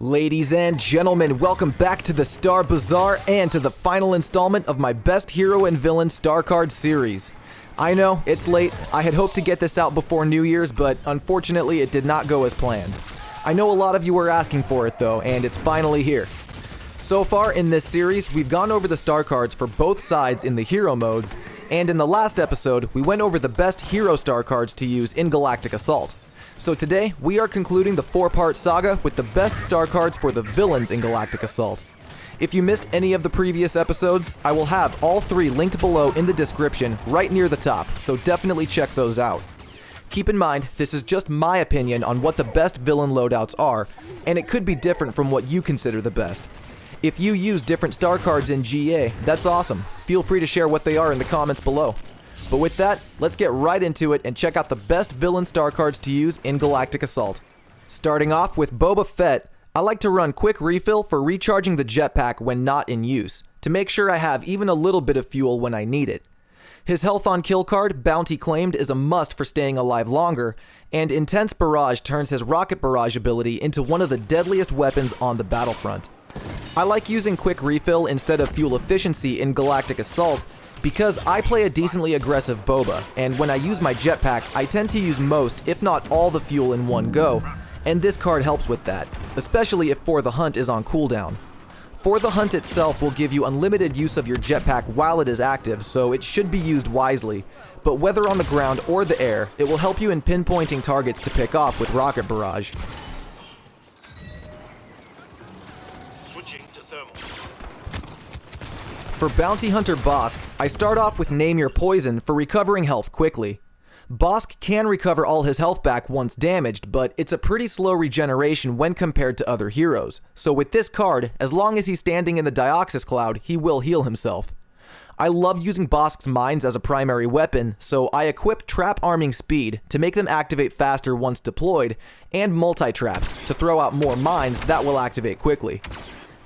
Ladies and gentlemen, welcome back to the Star Bazaar and to the final installment of my Best Hero and Villain Star Card series. I know, it's late. I had hoped to get this out before New Year's, but unfortunately it did not go as planned. I know a lot of you were asking for it though, and it's finally here. So far in this series, we've gone over the star cards for both sides in the hero modes, and in the last episode, we went over the best hero star cards to use in Galactic Assault. So today, we are concluding the 4-part saga with the best star cards for the villains in Galactic Assault. If you missed any of the previous episodes, I will have all 3 linked below in the description right near the top, so definitely check those out. Keep in mind, this is just my opinion on what the best villain loadouts are, and it could be different from what you consider the best. If you use different star cards in GA, that's awesome. Feel free to share what they are in the comments below. But with that, let's get right into it and check out the best villain star cards to use in Galactic Assault. Starting off with Boba Fett, I like to run Quick Refill for recharging the jetpack when not in use, to make sure I have even a little bit of fuel when I need it. His Health on Kill card, Bounty Claimed, is a must for staying alive longer, and Intense Barrage turns his Rocket Barrage ability into one of the deadliest weapons on the battlefront. I like using Quick Refill instead of Fuel Efficiency in Galactic Assault because I play a decently aggressive Boba, and when I use my jetpack, I tend to use most, if not all, the fuel in one go, and this card helps with that, especially if For the Hunt is on cooldown. For the Hunt itself will give you unlimited use of your jetpack while it is active, so it should be used wisely, but whether on the ground or the air, it will help you in pinpointing targets to pick off with Rocket Barrage. For Bounty Hunter Bossk, I start off with Name Your Poison for recovering health quickly. Bossk can recover all his health back once damaged, but it's a pretty slow regeneration when compared to other heroes, so with this card, as long as he's standing in the Dioxis Cloud, he will heal himself. I love using Bossk's mines as a primary weapon, so I equip Trap Arming Speed to make them activate faster once deployed, and Multi-Traps to throw out more mines that will activate quickly.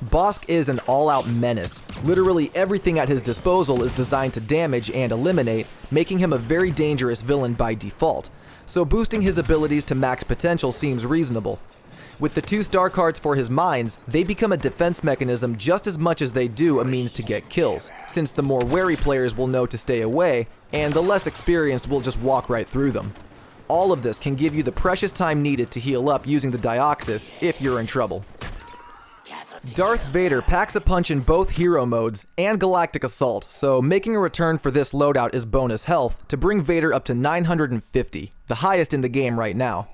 Bossk is an all-out menace. Literally everything at his disposal is designed to damage and eliminate, making him a very dangerous villain by default, so boosting his abilities to max potential seems reasonable. With the 2 star cards for his mines, they become a defense mechanism just as much as they do a means to get kills, since the more wary players will know to stay away, and the less experienced will just walk right through them. All of this can give you the precious time needed to heal up using the Dioxis if you're in trouble. Darth Vader packs a punch in both hero modes and Galactic Assault, so making a return for this loadout is bonus health to bring Vader up to 950, the highest in the game right now.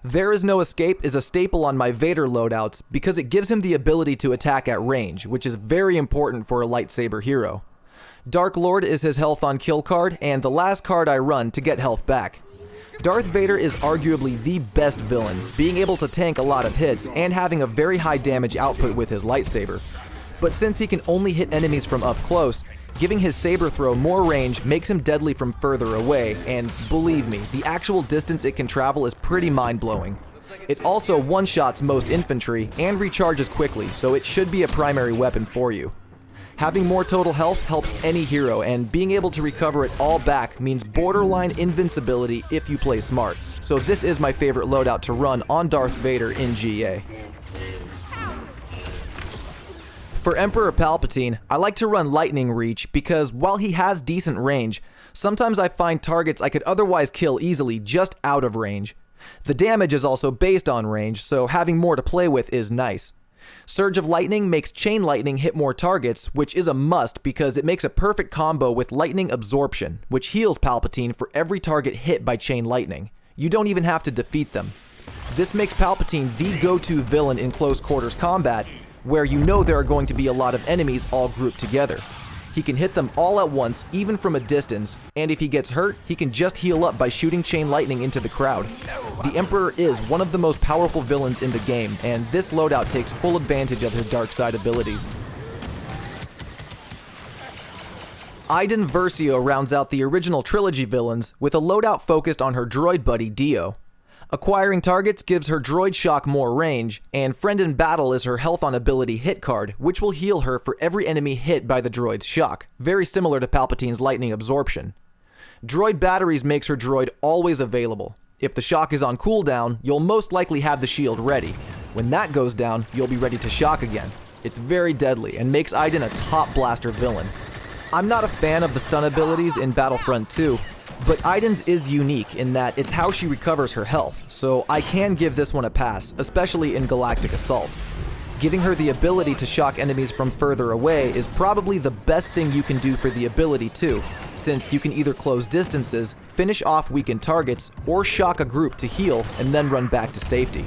There Is No Escape is a staple on my Vader loadouts because it gives him the ability to attack at range, which is very important for a lightsaber hero. Dark Lord is his Health on Kill card and the last card I run to get health back. Darth Vader is arguably the best villain, being able to tank a lot of hits and having a very high damage output with his lightsaber. But since he can only hit enemies from up close, giving his saber throw more range makes him deadly from further away, and believe me, the actual distance it can travel is pretty mind-blowing. It also one-shots most infantry and recharges quickly, so it should be a primary weapon for you. Having more total health helps any hero, and being able to recover it all back means borderline invincibility if you play smart, so this is my favorite loadout to run on Darth Vader in GA. For Emperor Palpatine, I like to run Lightning Reach because while he has decent range, sometimes I find targets I could otherwise kill easily just out of range. The damage is also based on range, so having more to play with is nice. Surge of Lightning makes Chain Lightning hit more targets, which is a must because it makes a perfect combo with Lightning Absorption, which heals Palpatine for every target hit by Chain Lightning. You don't even have to defeat them. This makes Palpatine the go-to villain in close quarters combat, where you know there are going to be a lot of enemies all grouped together. He can hit them all at once, even from a distance, and if he gets hurt, he can just heal up by shooting Chain Lightning into the crowd. The Emperor is one of the most powerful villains in the game, and this loadout takes full advantage of his dark side abilities. Iden Versio rounds out the original trilogy villains with a loadout focused on her droid buddy Dio. Acquiring targets gives her droid shock more range, and Friend in Battle is her health on ability hit card, which will heal her for every enemy hit by the droid's shock, very similar to Palpatine's lightning absorption. Droid batteries makes her droid always available. If the shock is on cooldown, you'll most likely have the shield ready. When that goes down, you'll be ready to shock again. It's very deadly and makes Aiden a top blaster villain. I'm not a fan of the stun abilities in Battlefront 2, but Aiden's is unique in that it's how she recovers her health, so I can give this one a pass, especially in Galactic Assault. Giving her the ability to shock enemies from further away is probably the best thing you can do for the ability too, since you can either close distances, finish off weakened targets, or shock a group to heal and then run back to safety.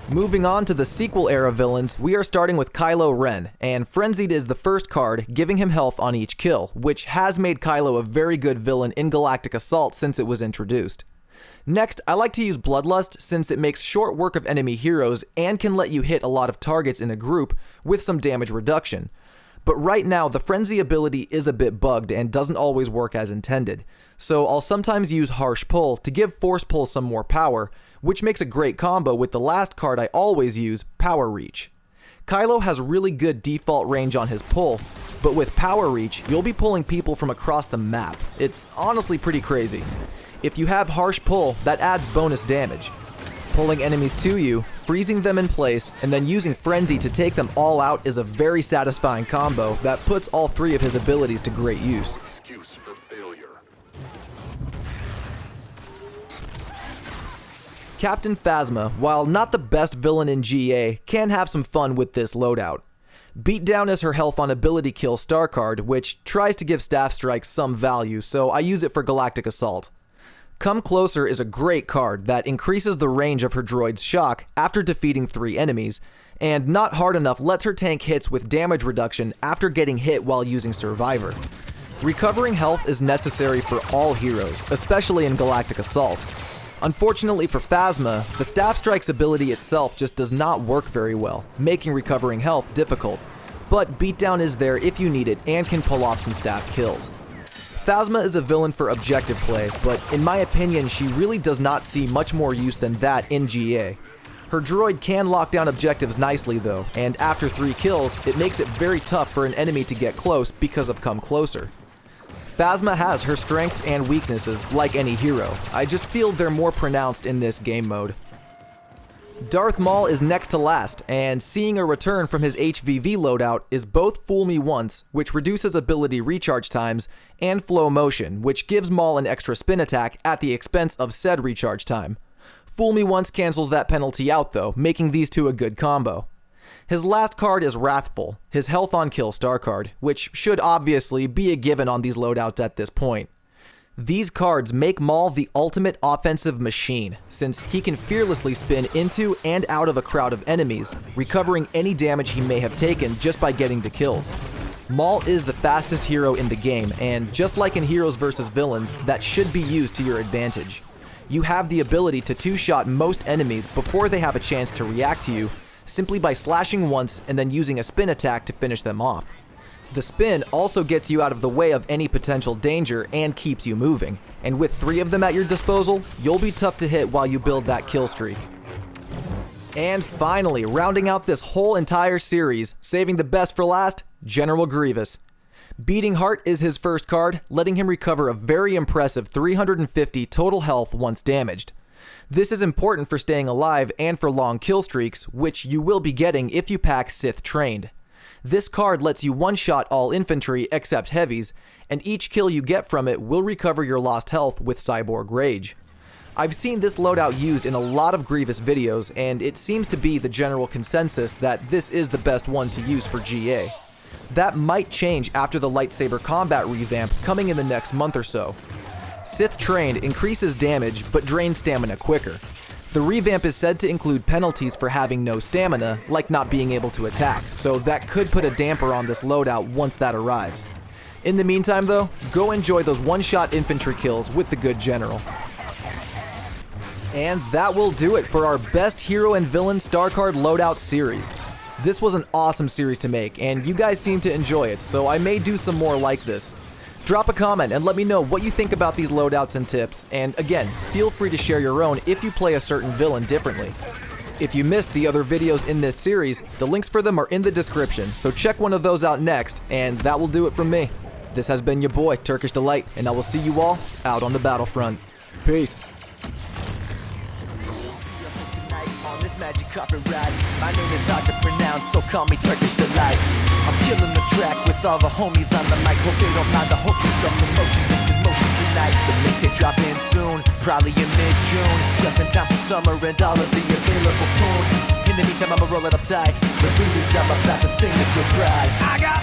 Moving on to the sequel era villains, we are starting with Kylo Ren, and Frenzied is the first card, giving him health on each kill, which has made Kylo a very good villain in Galactic Assault since it was introduced. Next, I like to use Bloodlust since it makes short work of enemy heroes and can let you hit a lot of targets in a group with some damage reduction. But right now, the Frenzy ability is a bit bugged and doesn't always work as intended, so I'll sometimes use Harsh Pull to give Force Pull some more power, which makes a great combo with the last card I always use, Power Reach. Kylo has really good default range on his pull, but with Power Reach, you'll be pulling people from across the map. It's honestly pretty crazy. If you have Harsh Pull, that adds bonus damage. Pulling enemies to you, freezing them in place, and then using Frenzy to take them all out is a very satisfying combo that puts all three of his abilities to great use. Captain Phasma, while not the best villain in GA, can have some fun with this loadout. Beatdown is her health on ability kill star card, which tries to give staff strikes some value, so I use it for Galactic Assault. Come Closer is a great card that increases the range of her droid's shock after defeating 3 enemies, and Not Hard Enough lets her tank hits with damage reduction after getting hit while using Survivor. Recovering health is necessary for all heroes, especially in Galactic Assault. Unfortunately for Phasma, the Staff Strike's ability itself just does not work very well, making recovering health difficult, but Beatdown is there if you need it and can pull off some staff kills. Phasma is a villain for objective play, but in my opinion she really does not see much more use than that in GA. Her droid can lock down objectives nicely though, and after 3 kills, it makes it very tough for an enemy to get close because of Come Closer. Phasma has her strengths and weaknesses like any hero, I just feel they're more pronounced in this game mode. Darth Maul is next to last, and seeing a return from his HVV loadout is both Fool Me Once, which reduces ability recharge times, and Flow Motion, which gives Maul an extra spin attack at the expense of said recharge time. Fool Me Once cancels that penalty out though, making these two a good combo. His last card is Wrathful, his health on kill star card, which should obviously be a given on these loadouts at this point. These cards make Maul the ultimate offensive machine, since he can fearlessly spin into and out of a crowd of enemies, recovering any damage he may have taken just by getting the kills. Maul is the fastest hero in the game, and just like in Heroes vs. Villains, that should be used to your advantage. You have the ability to two-shot most enemies before they have a chance to react to you, simply by slashing once and then using a spin attack to finish them off. The spin also gets you out of the way of any potential danger and keeps you moving, and with 3 of them at your disposal, you'll be tough to hit while you build that kill streak. And finally, rounding out this whole entire series, saving the best for last, General Grievous. Beating Heart is his first card, letting him recover a very impressive 350 total health once damaged. This is important for staying alive and for long kill streaks, which you will be getting if you pack Sith Trained. This card lets you one-shot all infantry except heavies, and each kill you get from it will recover your lost health with Cyborg Rage. I've seen this loadout used in a lot of Grievous videos, and it seems to be the general consensus that this is the best one to use for GA. That might change after the lightsaber combat revamp coming in the next month or so. Sith Trained increases damage but drains stamina quicker. The revamp is said to include penalties for having no stamina, like not being able to attack, so that could put a damper on this loadout once that arrives. In the meantime though, go enjoy those one-shot infantry kills with the good general. And that will do it for our best hero and villain star card loadout series. This was an awesome series to make, and you guys seem to enjoy it, so I may do some more like this. Drop a comment and let me know what you think about these loadouts and tips, and again, feel free to share your own if you play a certain villain differently. If you missed the other videos in this series, the links for them are in the description, so check one of those out next, and that will do it from me. This has been your boy, Turkish Delight, and I will see you all out on the battlefront. Peace. magic carpet ride. My name is hard to pronounce, so call me Turkish Delight. I'm killing the track with all the homies on the mic. Hope they don't mind the hopeless of the motion. It's in motion tonight. The mixtape dropping soon, probably in mid-June. Just in time for summer and all of the available poon. In the meantime, I'ma roll it up tight. The food is I'm about to sing this with pride. I got